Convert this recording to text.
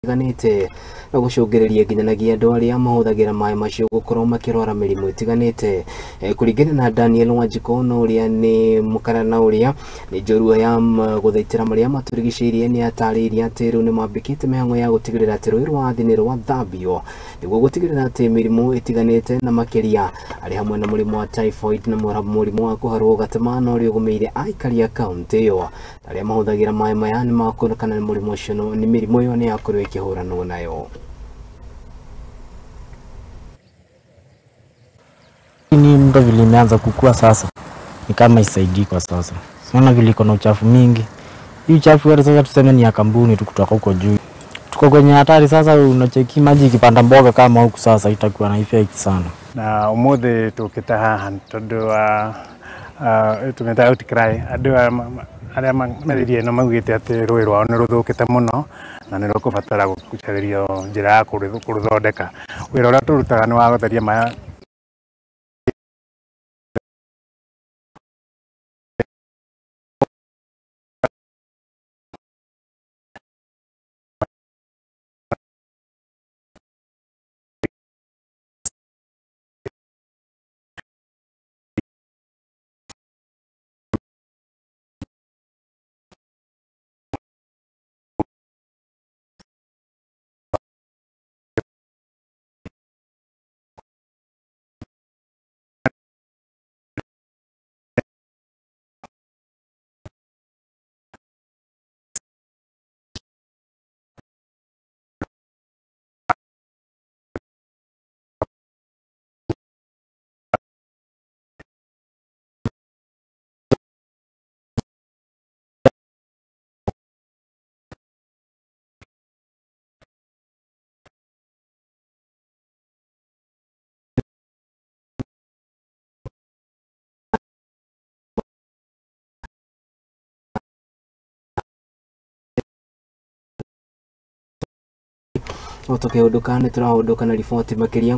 itiganite na gucungiriria nginyanagia andu aria mahuthagira mai macio gukorwo makirwara mirimu itiganite kuringana na Daniel Wanjiko no uria ni mukarana uria ni njorua ya guthaitira maria maturigicirie ni atariria ati riu ni mambikite mihango ya gutigirira ati rui rwa thini rwa thambio niguo gutigirira ati mirimu itiganite na makiria ari hamwe na murimu wa typhoid na murimu wa kuharwo gatema no uri ugumeire aikari a kaunti iyo aria mahuthagira mai maya ni makonekana ni murimu ucio ni mirimu iyo ni yakorwo ikihuranwo nayo. Ni mto vile imeanza kukua sasa ni kama isaidii kwa sasa. Siona vile iko na uchafu mingi. Hii uchafu yote sasa tuseme ni ya kampuni tu kutoka huko juu. Tuko kwenye hatari sasa, unacheki maji ikipanda mboga kama huku sasa itakuwa na effect sana. Na umothe tukita haha tondu tumeta outcry andu aria maririe no maugite ati rui rwao ni ruthukite muno na ni rukubatara gucaririo njira ya kuruthondeka. Wira uria turutaga ni wa gutheria maya Tukiunduka ni turaunduka na riboti makiria